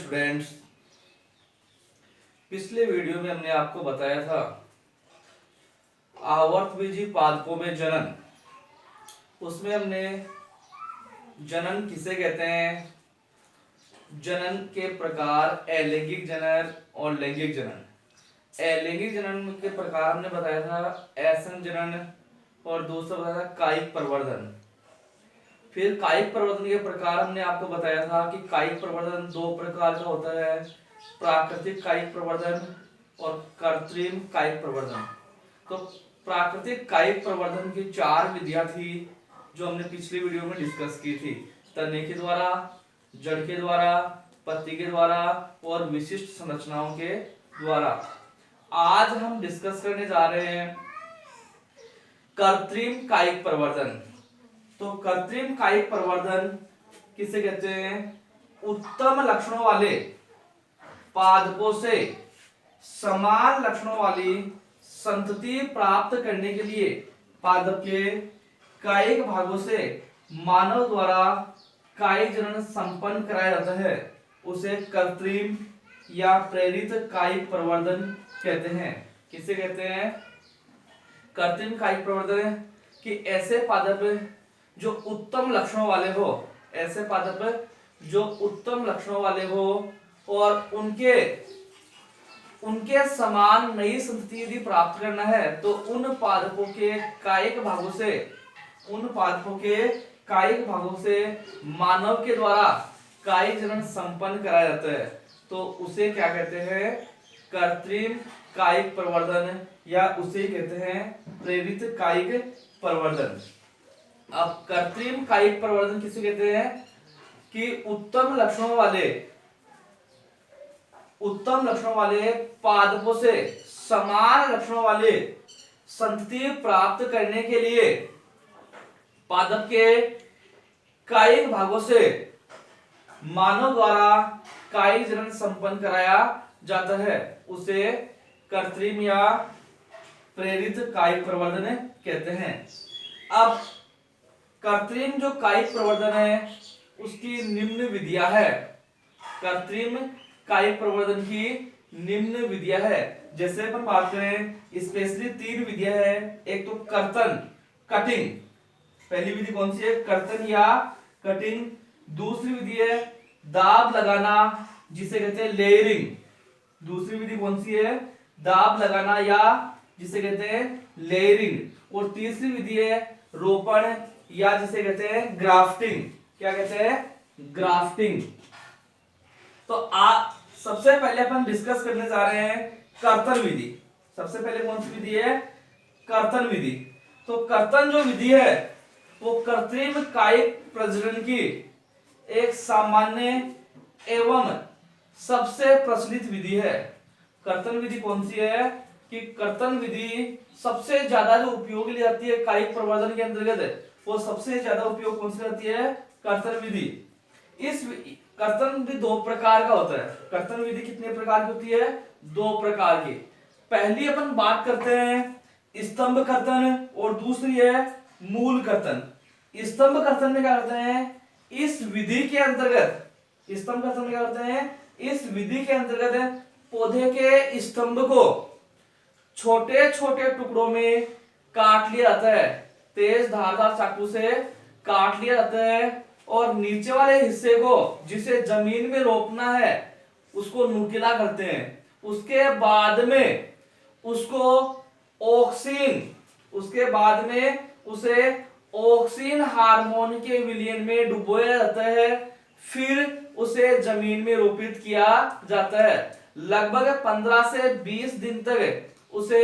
Students, पिछले video में हमने आपको बताया था आवर्तबीजी पादपों में जनन। उसमें हमने जनन किसे कहते हैं, जनन के प्रकार, अलैंगिक जनन और लैंगिक जनन। अलैंगिक जनन के प्रकार हमने बताया था ऐसन जनन और दूसरा बताया था कायिक प्रवर्धन। फिर कायिक प्रवर्धन के प्रकार हमने आपको बताया था कि कायिक प्रवर्धन दो प्रकार का होता है, प्राकृतिक कायिक प्रवर्धन और कृत्रिम कायिक प्रवर्धन। तो प्राकृतिक कायिक प्रवर्धन की 4 विधियां थी जो हमने पिछली वीडियो में डिस्कस की थी। तने के द्वारा, जड़ के द्वारा, पत्ती के द्वारा और विशिष्ट संरचनाओं के द्वारा। आज हम डिस्कस करने जा रहे हैं कृत्रिम कायिक प्रवर्धन। तो कृत्रिम कायिक प्रवर्धन किसे कहते हैं? उत्तम लक्षणों वाले पादपों से समान लक्षणों वाली संतति प्राप्त करने के लिए पादप के कायिक भागों से मानव द्वारा कायिक जनन संपन्न कराया जाता है, उसे कृत्रिम या प्रेरित कायिक प्रवर्धन कहते हैं। किसे कहते हैं? कृत्रिम कायिक प्रवर्धन कि ऐसे पादप जो उत्तम लक्षणों वाले हो, ऐसे पादप जो उत्तम लक्षणों वाले हो और उनके समान नई संतति यदि प्राप्त करना है तो उन पादपों के कायिक भागों से मानव के द्वारा कायिक जनन संपन्न कराया जाता है। तो उसे क्या कहते हैं? कृत्रिम कायिक प्रवर्धन या उसे कहते हैं प्रेरित कायिक प्रवर्धन। अब कृत्रिम कायिक प्रवर्धन किसे कहते हैं? कि उत्तम लक्षणों वाले पादपों से समान लक्षणों वाले संतति प्राप्त करने के लिए पादप के कायिक भागों से मानव द्वारा कायिक जनन संपन्न कराया जाता है, उसे कृत्रिम या प्रेरित कायिक प्रवर्धन कहते हैं। अब कृत्रिम जो कायिक प्रवर्धन है उसकी निम्न विधियां है। कृत्रिम कायिक प्रवर्धन की निम्न विधियां है। जैसे अपन बात करें, स्पेशली 3 विधियां है। एक तो कर्तन, कटिंग। पहली विधि कौन सी है? कर्तन या कटिंग। दूसरी विधि है दाब लगाना, जिसे कहते हैं लेयरिंग। दूसरी विधि कौन सी है? दाब लगाना या जिसे कहते हैं लेयरिंग। और तीसरी विधि है रोपण या जिसे कहते हैं ग्राफ्टिंग। क्या कहते हैं? ग्राफ्टिंग। तो सबसे पहले अपन डिस्कस करने जा रहे हैं कर्तन विधि। सबसे पहले कौन सी विधि है? कर्तन विधि। तो कर्तन जो विधि है वो कृत्रिम कायिक प्रजनन की एक सामान्य एवं सबसे प्रचलित विधि है। कर्तन विधि कौन सी है? कि कर्तन विधि सबसे ज्यादा जो उपयोग ली जाती है कायिक प्रवर्धन के अंतर्गत, वो सबसे ज्यादा उपयोग कौन सी जाती है? कर्तन विधि। इस कर्तन विधि 2 प्रकार का होता है। कर्तन विधि कितने प्रकार की होती है? 2 प्रकार की। पहली अपन बात करते हैं स्तंभ कर्तन और दूसरी है मूल कर्तन। स्तंभ कर्तन में क्या करते हैं? इस विधि के अंतर्गत पौधे के स्तंभ को छोटे छोटे टुकड़ों में काट लिया जाता है। तेज धारदार चाकू से काट लिया जाता है और नीचे वाले हिस्से को, जिसे जमीन में रोपना है, उसको नुकीला करते हैं। उसके बाद में उसे ऑक्सीन हार्मोन के विलयन में डुबोया जाता है। फिर उसे जमीन में रोपित किया जाता है। लगभग 15 से 20 दिन तक उसे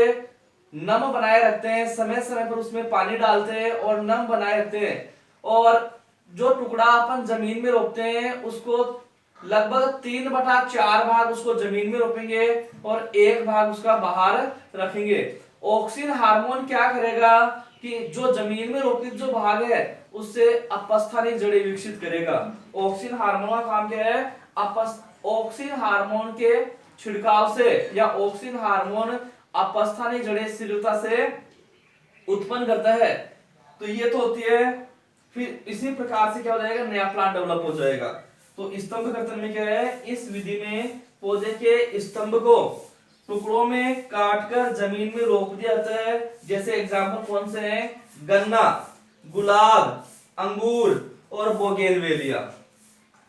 नम बनाए रखते हैं। समय समय पर उसमें पानी डालते हैं और नम बनाए रखते हैं। और जो टुकड़ा अपन जमीन में रोपते हैं उसको लगभग 3/4 भाग उसको जमीन में रोपेंगे और 1 भाग उसका बाहर रखेंगे। ऑक्सीन हार्मोन क्या करेगा कि जो जमीन में रोपित जो भाग है उससे अपस्थानिक जड़ें विकसित करेगा। ऑक्सीन हार्मोन का काम क्या है? ऑक्सीन हार्मोन के छिड़काव से या ऑक्सीन हार्मोन अपस्थानिक जड़ें शीघ्रता से उत्पन्न करता है। तो ये तो होती है। फिर इसी प्रकार से क्या हो जाएगा? नया प्लांट डेवलप हो जाएगा। तो स्तंभ कर्तन में क्या है, इस विधि में पौधे के स्तंभ को टुकड़ों में काटकर जमीन में रोप दिया जाता है। जैसे एग्जाम्पल कौन से हैं, गन्ना, गुलाब, अंगूर और बोगेनवेलिया।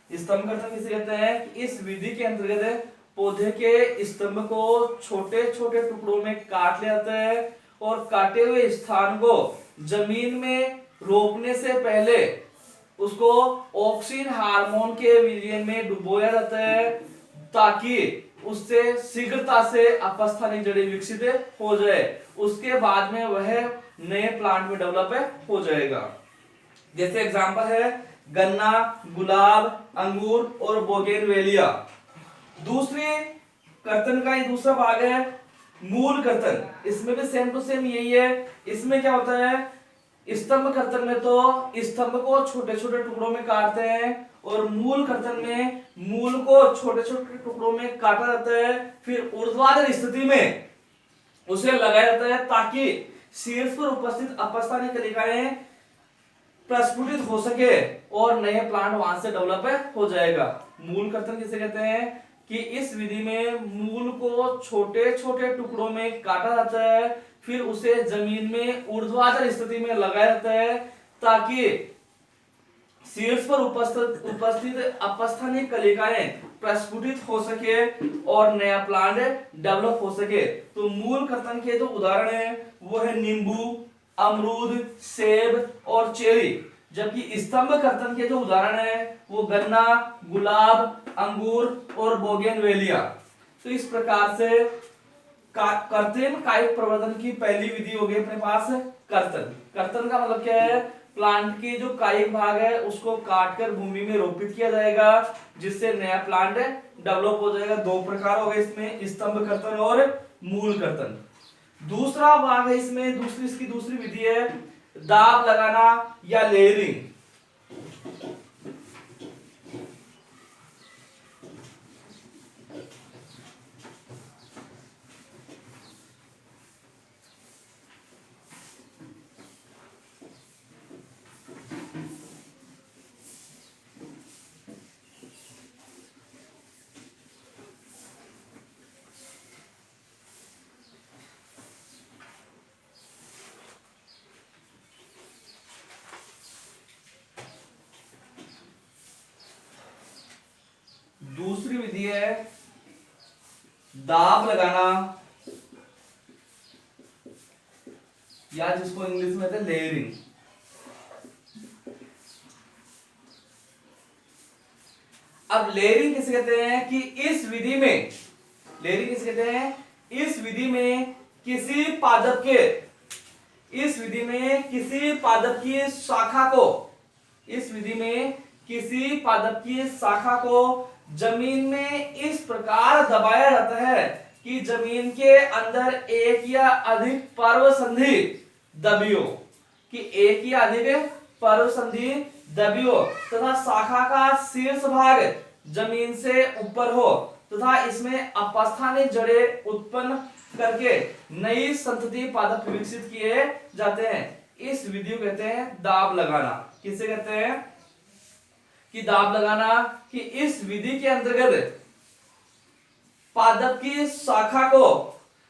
स्तंभ कर्तन किसे कहते हैं, कि इस विधि के अंतर्गत पौधे के स्तंभ को छोटे छोटे टुकड़ों में काट लिया जाता है और काटे हुए स्थान को जमीन में रोपने से पहले उसको ऑक्सीन हार्मोन के विलयन में डुबोया जाता है, ताकि उससे शीघ्रता से अपस्थानिक जड़ें विकसित हो जाए। उसके बाद में वह नए प्लांट में डेवलप हो जाएगा। जैसे एग्जांपल है गन्ना, गुलाब, अंगूर और बोगेनवेलिया। दूसरी कर्तन का ये दूसरा भाग है मूल कर्तन। इसमें भी सेम टू सेम यही है। इसमें क्या होता है, स्तंभ कर्तन में तो स्तंभ को छोटे छोटे टुकड़ों में काटते हैं और मूल कर्तन में मूल को छोटे छोटे टुकड़ों में काटा जाता है, फिर ऊर्ध्वाधर स्थिति में उसे लगाया जाता है ताकि शीर्ष पर उपस्थित अपस्थानिक कलिकाएं प्रस्फुटित हो सके और नए प्लांट वहां से डेवलप हो जाएगा। मूल कर्तन किसे कहते हैं, कि इस विधि में मूल को छोटे छोटे टुकड़ों में काटा जाता है, फिर उसे जमीन में ऊर्ध्वाधर स्थिति में लगाया जाता है ताकि शीर्ष पर उपस्थित अपस्थानिक कलिकाएं प्रस्फुटित हो सके और नया प्लांट डेवलप हो सके। तो मूल कर्तन के जो उदाहरण है वो है नींबू, अमरूद, सेब और चेरी। जबकि स्तंभ कर्तन के जो उदाहरण है वो गन्ना, गुलाब, अंगूर और बोगेनवेलिया। तो इस प्रकार से कृत्रिम कायिक प्रवर्धन की पहली विधि हो गई अपने पास कर्तन। कर्तन का मतलब क्या है, प्लांट की जो कायिक भाग है उसको काटकर भूमि में रोपित किया जाएगा जिससे नया प्लांट डेवलप हो जाएगा। दो प्रकार हो गए इसमें, स्तंभ कर्तन और मूल कर्तन। दूसरा भाग है इसमें, इसकी दूसरी विधि है दाब लगाना या लेयरिंग। दूसरी विधि है दाब लगाना या जिसको इंग्लिश में कहते हैं लेयरिंग। अब लेयरिंग किसे कहते हैं, कि इस विधि में लेयरिंग किसे कहते हैं, इस विधि में किसी पादप के इस विधि में किसी पादप की शाखा को इस विधि में किसी पादप की शाखा को जमीन में इस प्रकार दबाया जाता है कि जमीन के अंदर एक या अधिक पर्व संधि दबी हो, कि एक या अधिक पर्व संधि दबी हो तथा शाखा का शीर्ष भाग जमीन से ऊपर हो तथा इसमें अपस्थानिक जड़ें उत्पन्न करके नई संतति पादप विकसित किए जाते हैं। इस विधि को कहते हैं दाब लगाना। किसे कहते हैं, कि दाब लगाना, कि इस विधि के अंतर्गत पादप की शाखा को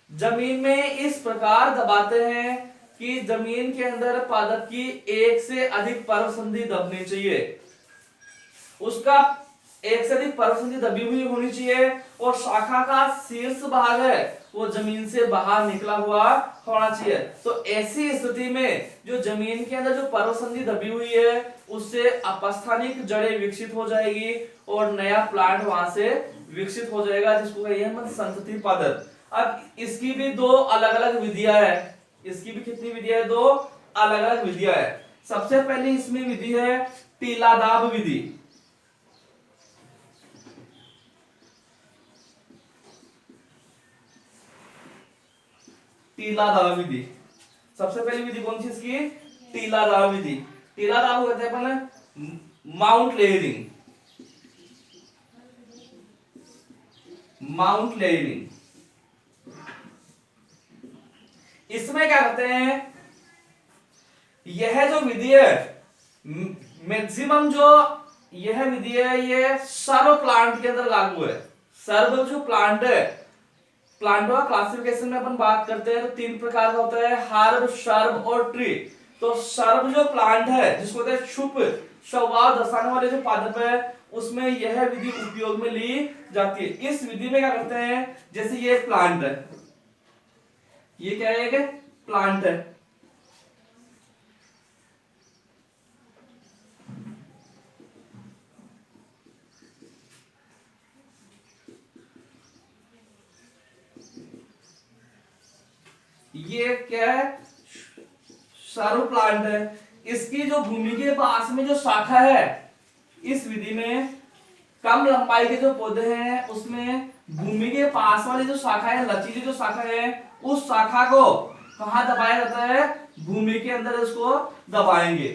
जमीन में इस प्रकार दबाते हैं कि जमीन के अंदर पादप की एक से अधिक पर्व संधि दबनी चाहिए, उसका एक से अधिक पर्व संधि दबी हुई होनी चाहिए और शाखा का शीर्ष भाग है वो जमीन से बाहर निकला हुआ होना चाहिए। तो ऐसी स्थिति में जो जमीन के अंदर जो पर्व संधि दबी हुई है उससे अपस्थानिक जड़ें विकसित हो जाएगी और नया प्लांट वहां से विकसित हो जाएगा, जिसको कहिए हम संतति पादप। अब इसकी भी दो अलग अलग विधियां है। इसकी भी कितनी विधियां है, दो अलग अलग विधियां है। सबसे पहली इसमें विधि है टीला दाब विधि। टीला दाब विधि, सबसे पहली विधि कौन सी इसकी, टीला दाब विधि। टीला दाब कहते हैं अपन माउंट लेयरिंग। माउंट लेयरिंग इसमें क्या करते हैं, यह जो विधि है मैक्सिमम जो यह विधि है ये सर्व प्लांट के अंदर लागू है। सर्व जो प्लांट है, प्लांटों का क्लासिफिकेशन में अपन बात करते हैं तो 3 प्रकार का होता है, हर्ब, श्रब और ट्री। तो सर्व जो प्लांट है जिसको कहते हैं क्षुप स्वभाव दर्शाने वाले जो पादप है, उसमें यह विधि उपयोग में ली जाती है। इस विधि में क्या करते हैं, जैसे ये प्लांट है, ये क्या है, एक प्लांट है, ये क्या है, सर्व प्लांट है। इसकी जो भूमि के पास में जो शाखा है, इस विधि में कम लंबाई के जो पौधे हैं उसमें भूमि के पास वाली जो शाखा है, लचीली जो शाखा है, उस शाखा को कहां दबाया जाता है, भूमि के अंदर इसको दबाएंगे।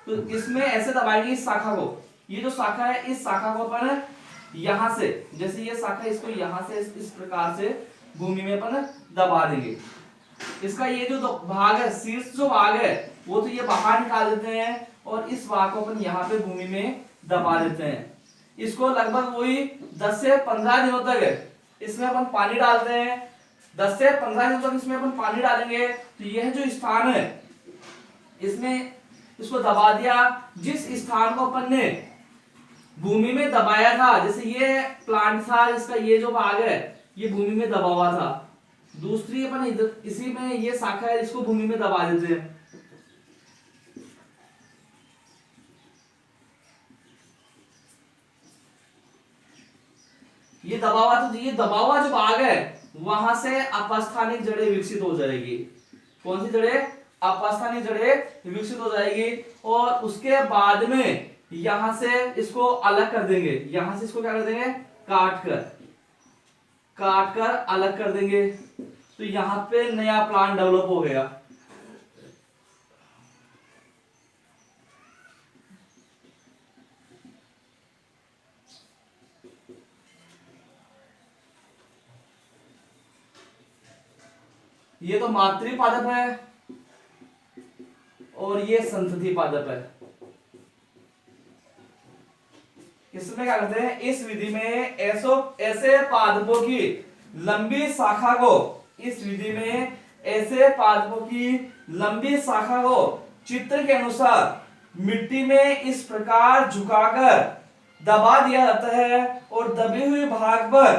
तो इसमें ऐसे दबाएंगे इस शाखा को, ये जो शाखा है इस शाखा को अपन यहां से, जैसे ये शाखा, इसको यहां से इस प्रकार से भूमि में अपन दबा देंगे। इसका ये जो भाग है, शीर्ष जो भाग है, वो तो ये बाहर निकाल देते हैं और इस भाग को अपन यहाँ पे भूमि में दबा देते हैं। इसको लगभग वही 10 से 15 दिनों तक इसमें अपन पानी डालते हैं। 10 से 15 दिनों तक इसमें अपन पानी डालेंगे तो यह जो स्थान है इसमें इसको दबा दिया। जिस स्थान को अपन ने भूमि में दबाया था, जैसे ये प्लांट था, इसका ये जो भाग है ये भूमि में दबा हुआ था, दूसरी अपन इसी में ये शाखा है, इसको भूमि में दबा देते हैं। ये दबा हुआ, तो ये दबा हुआ जो भाग है वहां से अपस्थानिक जड़ें विकसित हो जाएगी। कौन सी जड़ें, अपस्थानिक जड़ें विकसित हो जाएगी। और उसके बाद में यहां से इसको अलग कर देंगे, यहां से इसको क्या कर देंगे, काट कर अलग कर देंगे। तो यहां पे नया प्लांट डेवलप हो गया। ये तो मातृ पादप है और ये संतति पादप है। इसमें क्या करते हैं, इस विधि में ऐसे पादपों की लंबी शाखा को, इस विधि में ऐसे पादपों की लंबी शाखा को चित्र के अनुसार मिट्टी में इस प्रकार झुकाकर दबा दिया जाता है और दबे हुए भाग पर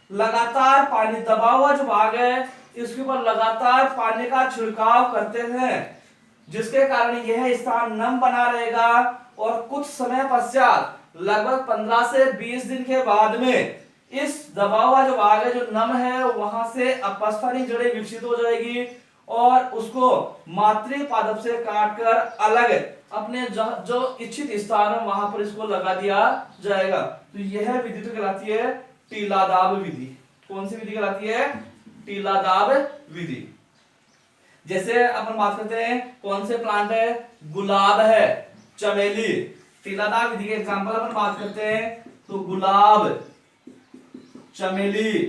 लगातार पानी, दबा हुआ जो भाग है इसके ऊपर लगातार पानी का छिड़काव करते हैं, जिसके कारण यह स्थान नम बना रहेगा। और कुछ समय पश्चात लगभग 15 से 20 दिन के बाद में इस दबा हुआ जो भाग है, जो नम है, वहां से अपस्थानिक जड़ें विकसित हो जाएगी और उसको मातृ पादप से काटकर अलग अपने जो इच्छित स्थान है वहां पर इसको लगा दिया जाएगा। तो यह विधि तो कहलाती है टीलादाब विधि। कौन सी विधि कहलाती है, टीलादाब विधि। जैसे अपन बात करते हैं कौन से प्लांट है, गुलाब है, चमेली, टीलादाब विधि के एग्जांपल अपन बात करते हैं तो गुलाब, चमेली,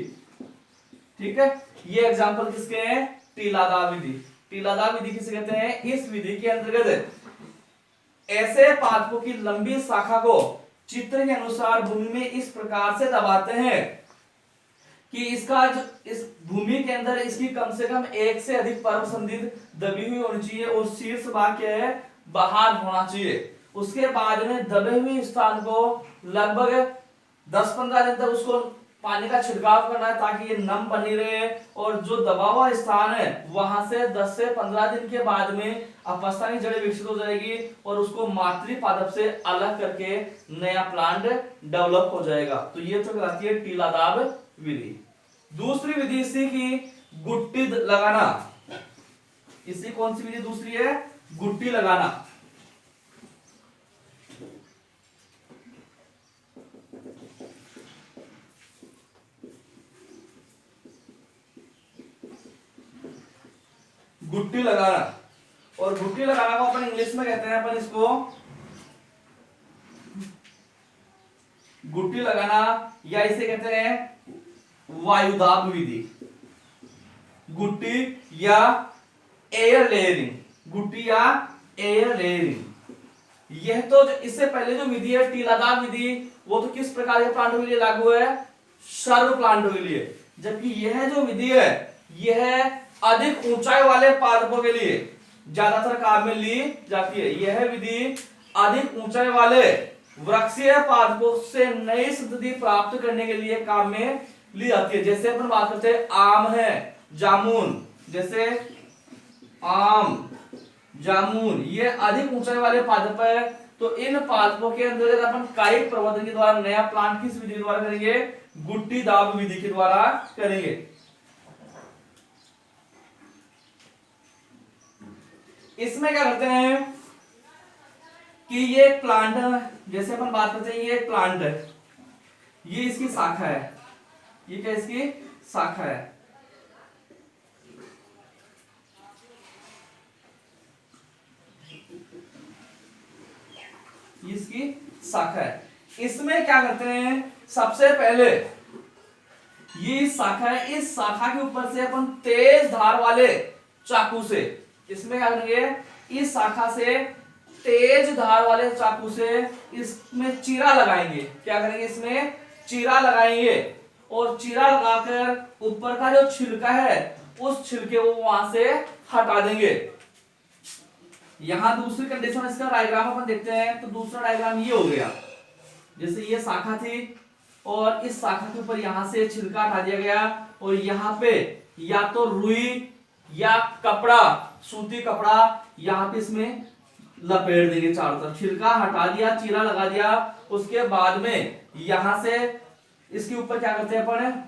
ठीक है, ये एग्जांपल किसके हैं, टीलादाब विधि। टीलादाब विधि किसे कहते हैं, इस विधि के अंतर्गत ऐसे पादपों की लंबी शाखा को चित्र के अनुसार भूमि में इस प्रकार से दबाते हैं कि इसका जो इस भूमि के अंदर इसकी कम से कम एक से अधिक परम संधि दबी हुई होनी चाहिए और शीर्ष भाग क्या है, बाहर होना चाहिए। उसके बाद में दबे हुए स्थान को लगभग 10-15 दिन तक उसको पानी का छिड़काव करना है ताकि ये नम बनी रहे। और जो दबा हुआ स्थान है वहां से 10 से 15 दिन के बाद में अपस्थानिक जड़ें विकसित हो जाएगी और उसको मातृ पादप से अलग करके नया प्लांट डेवलप हो जाएगा। तो ये तो कहलाती है टीलादाब विधि। दूसरी विधि इसी की गुट्टी लगाना। इसी कौन सी विधि दूसरी है, गुट्टी लगाना। गुट्टी लगाना, और गुट्टी लगाना को अपन इंग्लिश में कहते हैं, अपन इसको गुट्टी लगाना या इसे कहते हैं वायुदाब विधि। गुट्टी या एयर लेयरिंग, गुट्टी या एयर लेयरिंग। यह तो इससे पहले जो विधि है टीलादाब विधि, वो तो किस प्रकार के प्लांटों के लिए लागू है, सर्व प्लांटों के लिए। जबकि यह जो विधि है यह अधिक ऊंचाई वाले पादपों के लिए ज्यादातर काम में ली जाती है। यह विधि अधिक ऊंचाई वाले वृक्षीय पादपों से नई संतति प्राप्त करने के लिए काम में ली जाती है। जैसे अपन बात करते हैं आम है, जामुन, जैसे आम, जामुन, ये अधिक ऊंचाई वाले पादप है। तो इन पादपों के अंतर्गत अपन कायिक प्रवर्धन के द्वारा नया प्लांट किस विधि के द्वारा करेंगे, गुट्टी दाब विधि के द्वारा करेंगे। इसमें क्या करते हैं कि ये प्लांट, जैसे अपन बात करते हैं ये प्लांट है, ये इसकी शाखा है, ये क्या इसकी शाखा है, इसकी शाखा है। इसमें क्या करते हैं, सबसे पहले ये शाखा है, इस शाखा के ऊपर से अपन तेज धार वाले चाकू से, इसमें क्या करेंगे, इस शाखा से तेज धार वाले चाकू से इसमें चीरा लगाएंगे। क्या करेंगे, इसमें चीरा लगाएंगे और चीरा लगाकर ऊपर का जो छिलका है उस छिलके को वहां से हटा देंगे। यहां दूसरी कंडीशन इसका डायग्राम अपन देखते हैं। तो दूसरा डायग्राम ये हो गया, जैसे ये शाखा थी और इस शाखा के ऊपर यहां से छिलका हटा दिया गया और यहाँ पे या तो रुई या कपड़ा, सूती कपड़ा यहाँ पे इसमें लपेट देंगे चारों तरफ। छिलका हटा दिया, चीरा लगा दिया, उसके बाद में यहां से इसके ऊपर क्या करते हैं अपन,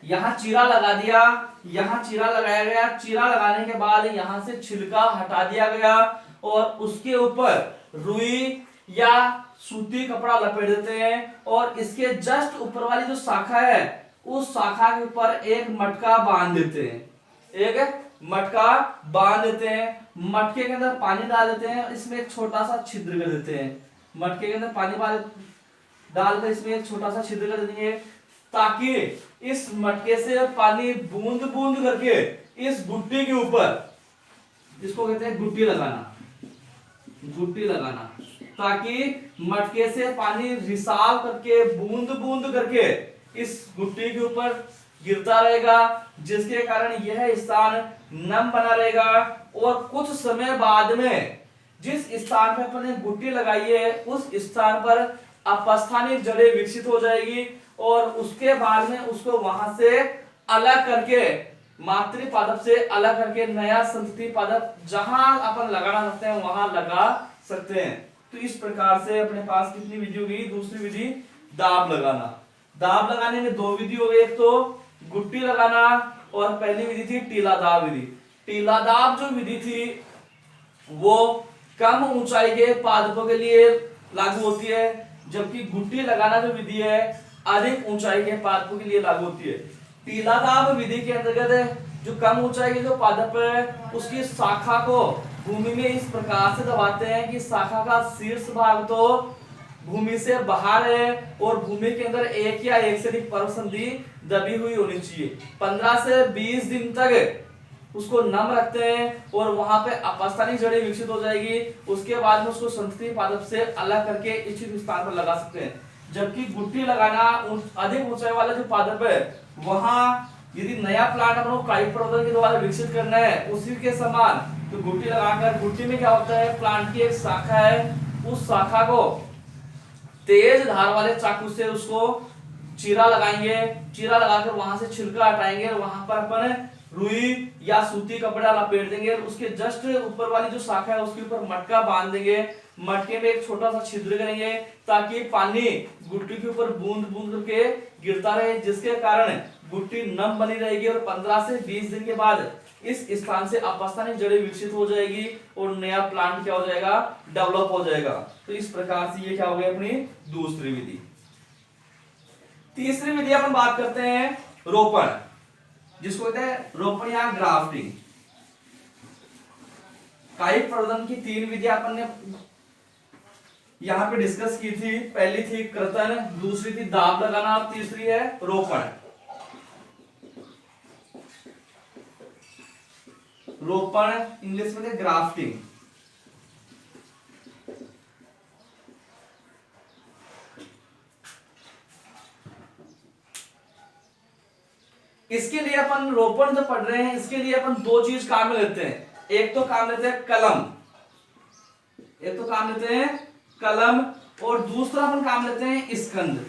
यहां चीरा लगा दिया, यहां चीरा लगाया गया। चीरा लगाने के बाद यहां से छिलका हटा दिया गया और उसके ऊपर रुई या सूती कपड़ा लपेट देते हैं और इसके जस्ट ऊपर वाली जो शाखा है उस शाखा के ऊपर एक मटका बांध देते हैं, एक मटका बांध देते हैं। मटके के अंदर पानी डाल देते हैं, इसमें एक छोटा सा छिद्र कर देते हैं। मटके के अंदर पानी डालकर इसमें एक छोटा सा छिद्र कर देंगे ताकि इस मटके से पानी बूंद बूंद करके इस गुट्टी के ऊपर, इसको कहते हैं गुट्टी लगाना, गुट्टी लगाना, ताकि मटके से पानी रिसाव करके बूंद बूंद करके इस गुट्टी के ऊपर गिरता रहेगा, जिसके कारण यह स्थान नम बना रहेगा। और कुछ समय बाद में जिस स्थान पर अपने गुट्टी लगाई है उस स्थान पर अपस्थानिक जड़ें विकसित हो जाएगी और उसके बाद में उसको वहां से अलग करके, मातृ पादप से अलग करके नया संतति पादप जहां अपन लगाना चाहते हैं वहां लगा सकते हैं। तो इस प्रकार से अपने पास कितनी विधि होगी, दूसरी विधि दाब लगाना। दाब लगाने में दो विधि हो गई, एक तो गुट्टी लगाना और पहली विधि थी टीलादाब विधि। टीलादाब जो विधि थी वो कम ऊंचाई के पादपों के लिए लागू होती है, जबकि गुट्टी लगाना जो विधि है अधिक ऊंचाई के पादपों के लिए लागू होती है। टीलादाब विधि के अंतर्गत जो कम ऊंचाई के जो पादप है उसकी शाखा को भूमि में इस प्रकार से दबाते हैं कि शाखा का शीर्ष भाग तो भूमि से बाहर है और भूमि के अंदर एक या एक से अधिक पर्व संधि दबी हुई होनी चाहिए। 15 से 20 दिन तक उसको नम रखते हैं और वहां पे अपस्थानिक जड़ें विकसित हो जाएगी। उसके बाद में उसको संतति पादप से अलग करके इच्छित स्थान पर लगा सकते हैं। जबकि गुट्टी लगाना अधिक ऊंचाई वाला जो पादप है वहां यदि नया प्लांट अपने कायिक प्रवर्धन के द्वारा विकसित करना है उसी के समान, तो गुट्टी लगाकर, गुट्टी में क्या होता है, प्लांट की एक शाखा है, उस शाखा को तेज धार वाले चाकू से उसको चीरा लगाएंगे, चीरा लगाकर वहां से छिलका हटाएंगे और वहां पर अपन रुई या सूती कपड़ा लपेट देंगे। उसके जस्ट ऊपर वाली जो शाखा है उसके ऊपर मटका बांध देंगे, मटके में एक छोटा सा छिद्र करेंगे ताकि पानी गुट्टी के ऊपर बूंद बूंद करके गिरता रहे, जिसके कारण गुट्टी नम बनी रहेगी और 15 से 20 दिन के बाद इस स्थान से अपस्थानिक जड़ें विकसित हो जाएगी और नया प्लांट क्या हो जाएगा, डेवलप हो जाएगा। तो इस प्रकार से ये क्या हो गई अपनी दूसरी विधि। तीसरी विधि अपन बात करते हैं रोपण, जिसको कहते हैं रोपण या ग्राफ्टिंग। कायिक प्रवर्धन की 3 विधियां अपन ने यहां पे डिस्कस की थी। पहली थी कृतन, दूसरी थी दाब लगाना और तीसरी है रोपण। रोपण, इंग्लिश में ग्राफ्टिंग। इसके लिए अपन रोपण जब पढ़ रहे हैं, इसके लिए अपन दो चीज काम में लेते हैं। एक तो काम लेते हैं कलम, एक तो काम लेते हैं कलम, और दूसरा अपन काम लेते हैं स्कंद।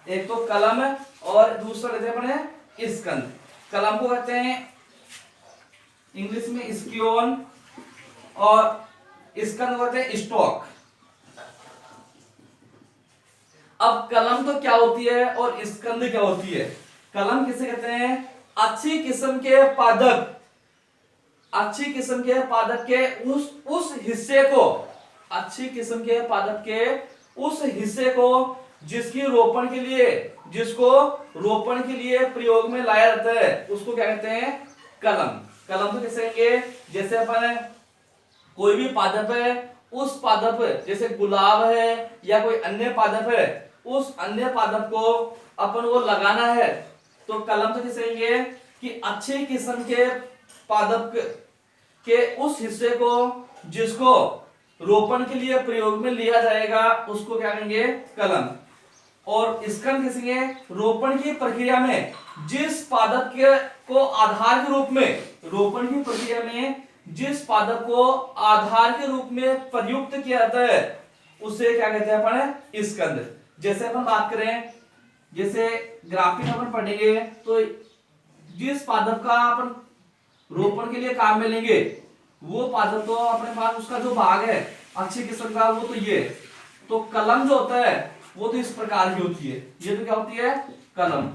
एक तो कलम और दूसरा लेते हैं अपने स्कंद। कलम को कहते हैं इंग्लिश में स्क्योन, और स्कंद को कहते हैं स्टॉक। अब कलम तो क्या होती है और स्कंद क्या होती है? कलम किसे कहते हैं? अच्छी किस्म के पादप, अच्छी किस्म के पादप के उस हिस्से को, अच्छी किस्म के पादप के उस हिस्से को जिसकी रोपण के लिए, जिसको रोपण के लिए प्रयोग में लाया जाता है, उसको क्या कहते हैं? कलम। कलम तो कैसे कहेंगे? जैसे अपन कोई भी पादप है, उस पादप, जैसे गुलाब है या कोई अन्य पादप है, उस अन्य पादप को अपन को लगाना है, तो कलम तो कैसे कहेंगे कि अच्छी किस्म के पादप के उस हिस्से को जिसको रोपण के लिए प्रयोग में लिया जाएगा, उसको क्या कहेंगे? कलम। और स्कंद कैसे कहेंगे? रोपण की प्रक्रिया में जिस पादप के को आधार के रूप में, रोपण की प्रक्रिया में जिस पादप को आधार के रूप में प्रयुक्त किया जाता है, उसे क्या कहते हैं अपन? स्कंद। जैसे अपन बात करें, जैसे ग्राफ्टिंग अपन पढ़ेंगे, तो जिस पादप का अपन रोपण के लिए काम में लेंगे, वो पादप तो अपने पास उसका जो भाग है अच्छी किस्म का, वो तो ये। तो कलम जो होता है वो तो इस प्रकार की होती है, ये तो क्या होती है? कलम।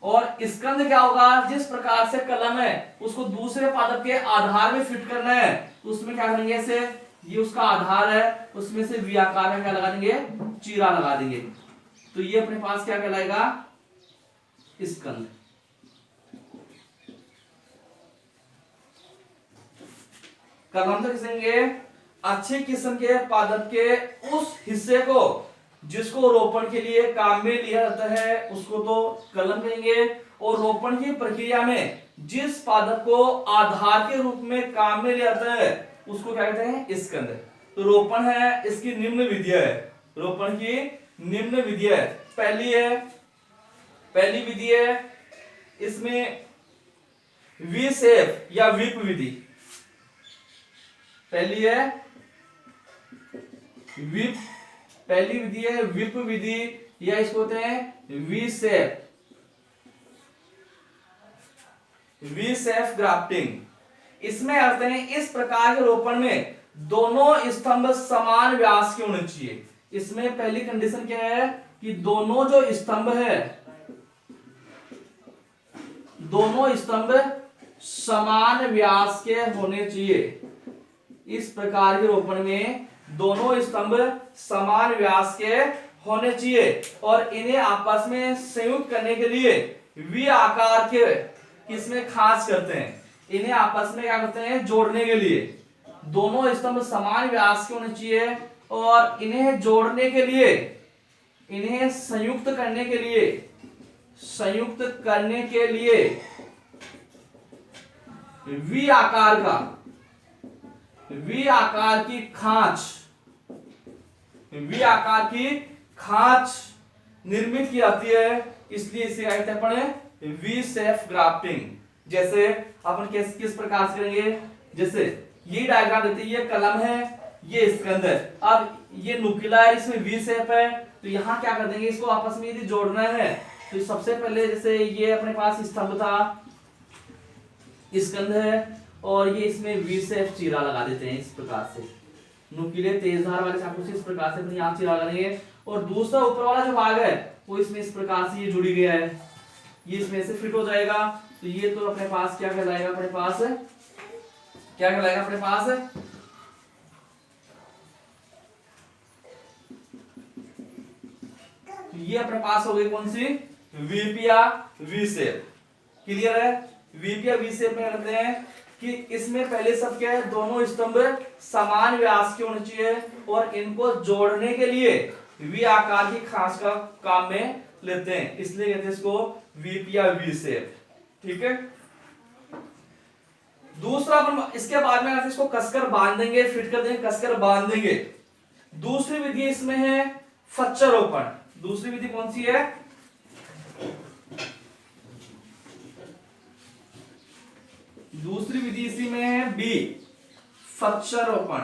और स्कंद क्या होगा? जिस प्रकार से कलम है उसको दूसरे पादप के आधार में फिट करना है, तो उसमें क्या करेंगे? ऐसे ये उसका आधार है, उसमें से वी आकार में क्या लगा देंगे? चीरा लगा देंगे। तो ये अपने पास क्या कहलाएगा? स्कंद। कलम तो कहेंगे अच्छी किस्म के पादप के उस हिस्से को जिसको रोपण के लिए काम में लिया जाता है, उसको तो कलम कहेंगे। और रोपण की प्रक्रिया में जिस पादप को आधार के रूप में काम में लिया जाता है, उसको क्या कहते हैं? स्कंद। तो रोपण है, इसकी निम्न विधियां है, रोपण की निम्न विधियां है। पहली विधि है, इसमें वी शेप या विप विधि। पहली है विप, पहली विधि है विप विधि, या इसको कहते हैं V shape, V shape grafting. इसमें अर्थ है इस प्रकार के रोपण में दोनों स्तंभ समान व्यास के होने चाहिए। इसमें पहली कंडीशन क्या है कि दोनों जो स्तंभ है, दोनों स्तंभ समान व्यास के होने चाहिए। इस प्रकार के रोपण में दोनों स्तंभ समान व्यास के होने चाहिए, और इन्हें आपस में संयुक्त करने के लिए वी आकार के किसमें खास करते हैं, इन्हें आपस में क्या करते हैं? जोड़ने के लिए। दोनों स्तंभ समान व्यास के होने चाहिए, और इन्हें जोड़ने के लिए, इन्हें संयुक्त करने के लिए, संयुक्त करने के लिए वी आकार का, वी आकार की खांच, वी आकार की खांच निर्मित की जाती है, इसलिए इसे क्या कहते हैं अपन? V shape grafting. जैसे अपन किस प्रकार से करेंगे? जैसे ये डायग्राम देते हैं, ये कलम है, ये स्कंद है। अब ये नुकीला है, इसमें वी शेप है, तो यहाँ क्या कर देंगे? इसको आपस में यदि जोड़ना है, तो सबसे पहले जैसे ये अपने पास स्तंभ था, स्कंद है, और ये इसमें वी शेप चीरा लगा देते हैं। इस प्रकार से नुकीले तेज धार वाले चाकू से इस प्रकार से अपने यहाँ चीरा लगा देंगे, और दूसरा ऊपर वाला जो भाग है वो इसमें इस प्रकार से ये जुड़ी गया है, ये इसमें से फिट हो जाएगा। तो ये तो अपने पास क्या कहलाएगा? अपने पास क्या कहलाएगा? अपने पास ये अपने पास हो गई कौन सी? वीप या वी शेप। क्लियर है? वीप या वी शेप में करते हैं कि इसमें पहले सब क्या है? दोनों स्तंभ समान व्यास के होने चाहिए, और इनको जोड़ने के लिए वी आकार की खांच का काम में लेते हैं, इसलिए कहते हैं इसको वीप या वी शेप। ठीक है। दूसरा अपन इसके बाद में इसको कसकर बांध देंगे, फिट कर देंगे, कसकर बांध देंगे। दूसरी विधि इसमें है फच्चरोपण। दूसरी विधि कौन सी है? दूसरी विधि इसी में है बी, फच्चरोपण।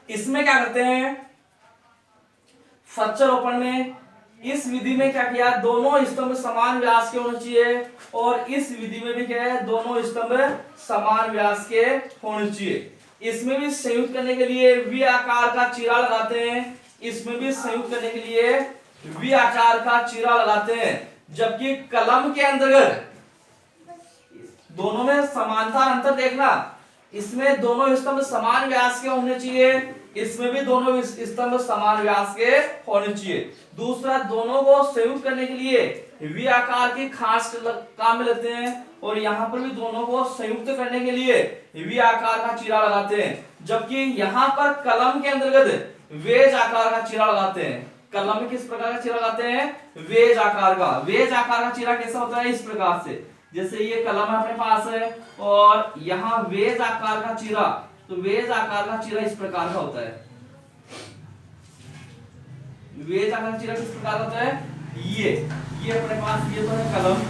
इसमें क्या करते हैं? फच्चरोपण में इस विधि में क्या किया? दोनों स्तंभ समान व्यास के होने चाहिए, और इस विधि में भी क्या है? दोनों स्तंभ समान व्यास के होने चाहिए। इसमें भी संयुक्त करने के लिए वी आकार का चीरा लगाते हैं, इसमें भी संयुक्त करने के लिए वी आकार का चीरा लगाते हैं। जबकि कलम के अंतर्गत दोनों में समानता, अंतर देखना, इसमें दोनों स्तंभ समान व्यास के होने चाहिए, इसमें भी दोनों स्तंभ समान व्यास के होने चाहिए। दूसरा, दोनों को संयुक्त करने के लिए वी आकार की खास काम में लेते हैं, और यहां पर भी दोनों को संयुक्त करने के लिए वी आकार का चीरा लगाते हैं। जबकि यहां पर कलम के अंतर्गत वेज आकार का चीरा लगाते हैं। कलम में किस प्रकार का चीरा लगाते हैं? वेज आकार का। वेज आकार का चीरा कैसा होता है? इस प्रकार से, जैसे ये कलम अपने पास है और यहां वेज आकार का चीरा, तो वेज आकार का चीरा इस प्रकार का होता है। वेज आकार का चीरा किस प्रकार का होता है? ये अपने पास ये तो है कलम,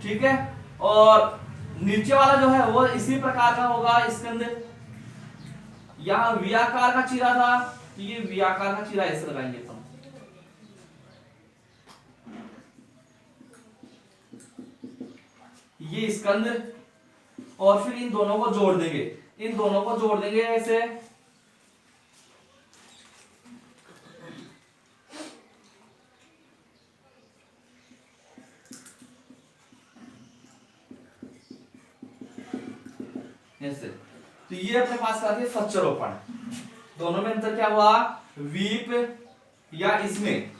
ठीक है, और नीचे वाला जो है वो इसी प्रकार का होगा स्कंद। यहां वी आकार का चीरा था, तो ये वी आकार का चीरा ऐसे लगाएंगे हम। ये स्कंद, और फिर इन दोनों को जोड़ देंगे, इन दोनों को जोड़ देंगे ऐसे। ऐसे, तो ये अपने पास आती है फच्चरोपण। दोनों में अंतर क्या हुआ? वीप या इसमें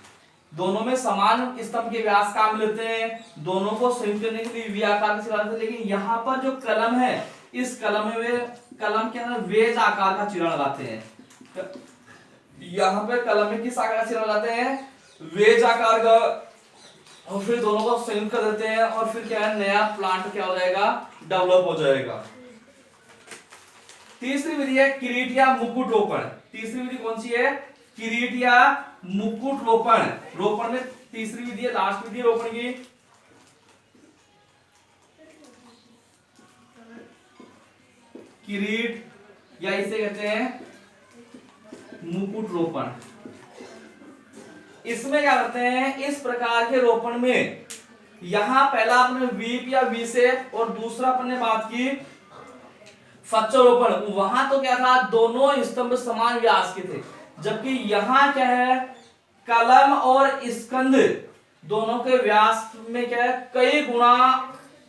दोनों में समान स्तंभ के व्यास काम लेते हैं, दोनों को संयुक्त करने के लिए वी आकार का चीरा लगाते हैं। लेकिन यहाँ पर जो कलम है, इस कलम में वे कलम के अंदर वेज आकार का चीरा लगाते हैं। यहाँ पे कलम में किस आकार का चीरा लगाते हैं? वेज आकार का, और फिर दोनों को संयुक्त कर देते हैं, और फिर क्या है? नया प्लांट क्या हो जाएगा? डेवलप हो जाएगा। तीसरी विधि है किरीट या मुकुट रोपण। तीसरी विधि कौन सी है? किरीट या मुकुट रोपण। रोपण में तीसरी विधि है, लास्ट विधि रोपण की। किरीट या इसे कहते हैं मुकुट रोपण। इसमें क्या करते हैं? इस प्रकार के रोपण में यहां पहला अपने वीप या वी से, और दूसरा अपने बात की फच्चरोपण। वहां तो क्या था? दोनों स्तंभ समान व्यास के थे, जबकि यहां क्या है? कलम और स्कंद दोनों के व्यास में क्या है? कई गुना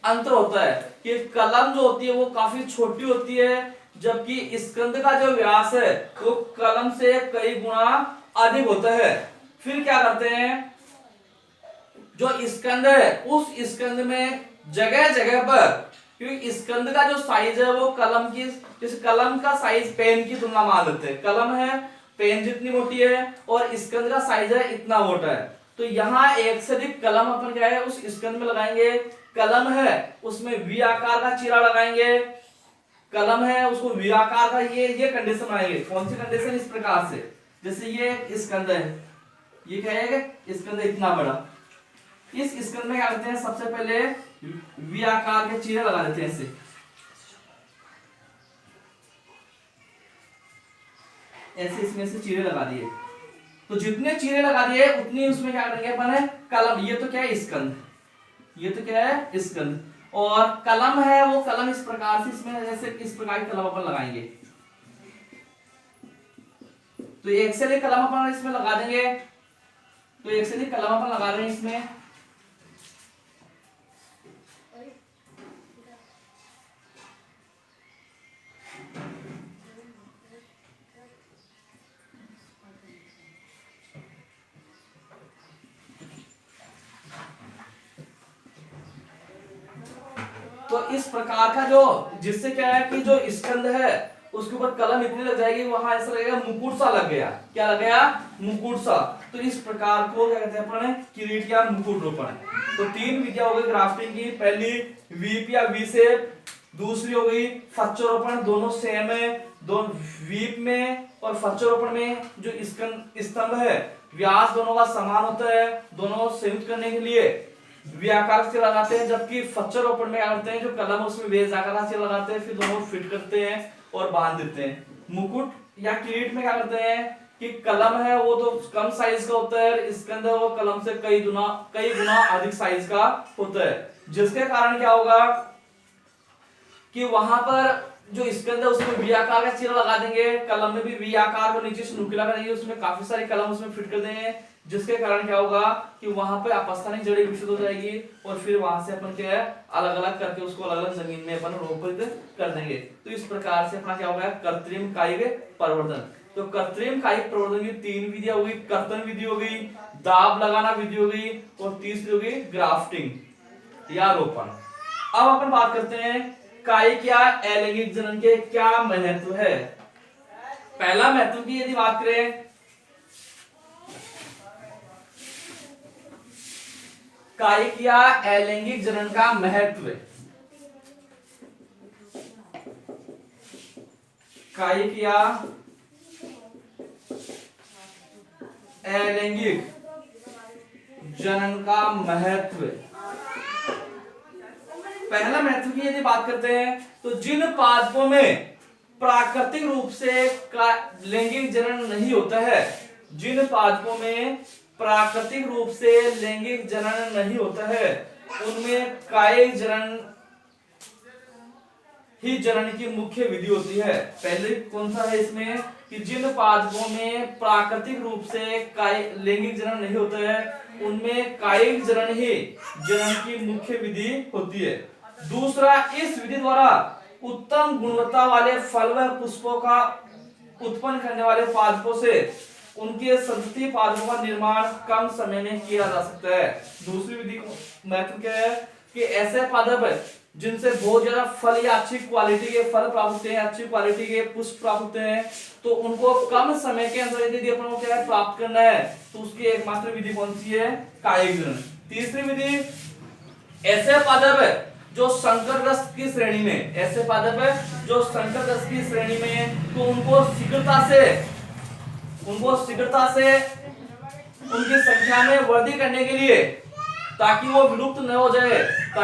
अंतर होता है। कि कलम जो होती है वो काफी छोटी होती है, जबकि स्कंद का जो व्यास है वो कलम से कई गुना अधिक होता है। फिर क्या करते हैं? जो स्कंद है उस स्कंद में जगह जगह पर, क्योंकि स्कंद का जो साइज है वो कलम की, जैसे कलम का साइज पेन की तुलना मान लेते हैं। कलम है पेन जितनी मोटी है, और स्कंद का साइज है इतना मोटा है। तो यहाँ एक से अधिक कलम अपन क्या है? उस स्कंद में लगाएंगे। कलम है उसमें वी आकार का चीरा लगाएंगे, कलम है उसको वी आकार का, ये कंडीशन बनाएंगे। कौन सी कंडीशन? इस प्रकार से, जैसे ये स्कंद है, ये क्या है? स्कंद इतना बड़ा। इस स्कंद में क्या करते हैं? सबसे पहले वी आकार के चीरे लगा देते हैं ऐसे। ऐसे इसमें से चीरे लगा दिए, तो जितने चीरे लगा दिए उतनी उसमें क्या करेंगे अपन? कलम। ये तो क्या है? स्कंद। ये तो क्या है? स्कंद। और कलम है वो कलम इस प्रकार से, इसमें जैसे इस प्रकार की कलम अपन लगाएंगे। तो एक से अधिक कलम अपन इसमें लगा देंगे। तो एक से अधिक कलम अपन लगा रहे हैं इसमें। तो इस प्रकार का जो जिससे क्या है कि जो स्कंद है उसके ऊपर कलम इतनी लग जाएगी वहां ऐसा लगेगा मुकुट सा लग गया। क्या लग गया? मुकुट सा। तो इस प्रकार को क्या कहते हैं अपन? किरीट या मुकुट रोपण। तो तीन विधियां हो गई ग्राफ्टिंग की। पहली वीप या वी शेप, दूसरी हो गई फच्चरोपण, दोनों सेम है। दोनों वीप में और फच्चरोपण में जो स्तंभ है व्यास दोनों का समान होता है, दोनों संयुक्त करने के लिए वी आकार से लगाते हैं। जबकि फच्चरोपण में क्या करते हैं, जो कलम उसमें वेज आकार से लगाते हैं, फिर दोनों फिट करते हैं और बांध देते हैं। मुकुट या किरीट में क्या करते हैं कि कलम है वो तो कम साइज का होता है, स्कंद है वो कलम से कई गुना अधिक साइज का होता है, जिसके कारण क्या होगा कि वहां पर जो स्कंद है उसमें वी आकार का चिन्ह लगा देंगे, कलम में भी वी आकार को नीचे से नुकीला कर देंगे, उसमें काफी सारी कलम उसमें फिट कर देंगे, जिसके कारण क्या होगा कि वहां पे अपस्थानिक जड़ी विकसित हो जाएगी और फिर वहां से अपन क्या है अलग अलग करके उसको अलग अलग जमीन में अपन रोपित कर देंगे। तो इस प्रकार से अपना क्या होगा कृत्रिम कायिक प्रवर्धन। तो कृत्रिम कायिक प्रवर्धन की तीन विधियां हो गई, कर्तन विधि हो गई, दाब लगाना विधि हो गई और तीसरी हो गई ग्राफ्टिंग या रोपण। अब अपन बात करते हैं कायिक या अलैंगिक जनन के क्या महत्व है। पहला महत्व की यदि बात करें, कायिक या अलैंगिक जनन का महत्व, कायिक या अलैंगिक जनन का महत्व। पहला महत्व की यदि बात करते हैं तो जिन पादपों में प्राकृतिक रूप से लैंगिक जनन नहीं होता है, जिन पादपों में प्राकृतिक रूप से लैंगिक जनन नहीं होता है उनमें कायिक जनन ही जनन की मुख्य विधि होती है। पहले कौन सा है इसमें कि जिन पादपों में प्राकृतिक रूप से लैंगिक जनन नहीं होता है उनमें कायिक जनन ही जनन की मुख्य विधि होती है। दूसरा, इस विधि द्वारा उत्तम गुणवत्ता वाले फल व पुष्पों का उत्पन्न करने वाले पादपों से उनके संतति पादपों का निर्माण कम समय में किया जा सकता है। दूसरी विधि महत्व क्या है कि ऐसे पादप जिनसे बहुत ज्यादा फल या अच्छी क्वालिटी के फल प्राप्त होते हैं, अच्छी क्वालिटी के पुष्प प्राप्त होते हैं, तो उनको कम समय के अंदर यदि अपन को क्या है प्राप्त करना है तो उसकी एकमात्र विधि कौन सी है? कायिक जनन। तीसरी विधि, ऐसे पादप जो संकरग्रस्त की श्रेणी में, ऐसे पादप है जो संकरग्रस्त की श्रेणी में, तो उनको शीघ्रता से उनकी संख्या में वृद्धि करने के लिए ताकि वो विलुप्त न हो जाए, तो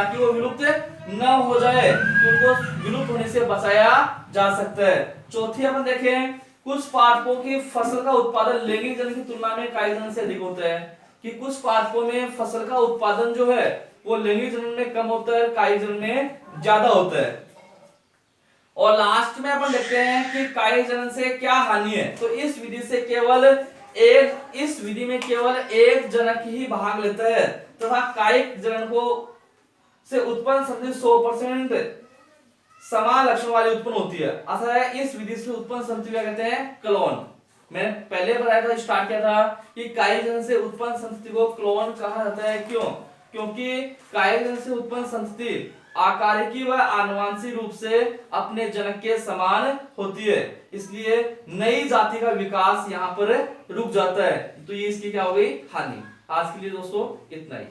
उनको विलुप्त होने से बचाया जा सकता है। चौथी अपन देखें, कुछ पादपों की फसल का उत्पादन लैंगिक जनन की तुलना में कायिक जनन से अधिक होता है, कि कुछ पादपों में फसल का उत्पादन जो है वो लैंगिक जनन में कम होता है, कायिक जनन में ज्यादा होता है। और लास्ट में अपन देखते हैं कि कायिक जनन से क्या हानि है। तो इस विधि में केवल एक जनक ही भाग लेता है तथा कायिक जनन को से उत्पन्न संतति 100% समान लक्षण वाली उत्पन्न होती है। अतः इस विधि से उत्पन्न संतति क्या कहते हैं? क्लोन। मैंने पहले बताया था, स्टार्ट किया था कि कायिक जनन से उत्पन्न संतति को क्लोन कहा जाता है। क्यों? क्योंकि कायिक जनन से उत्पन्न संतति आकारिकी व आनुवंशिक रूप से अपने जनक के समान होती है, इसलिए नई जाति का विकास यहाँ पर रुक जाता है। तो ये इसकी क्या हो गई? हानि। आज के लिए दोस्तों इतना ही।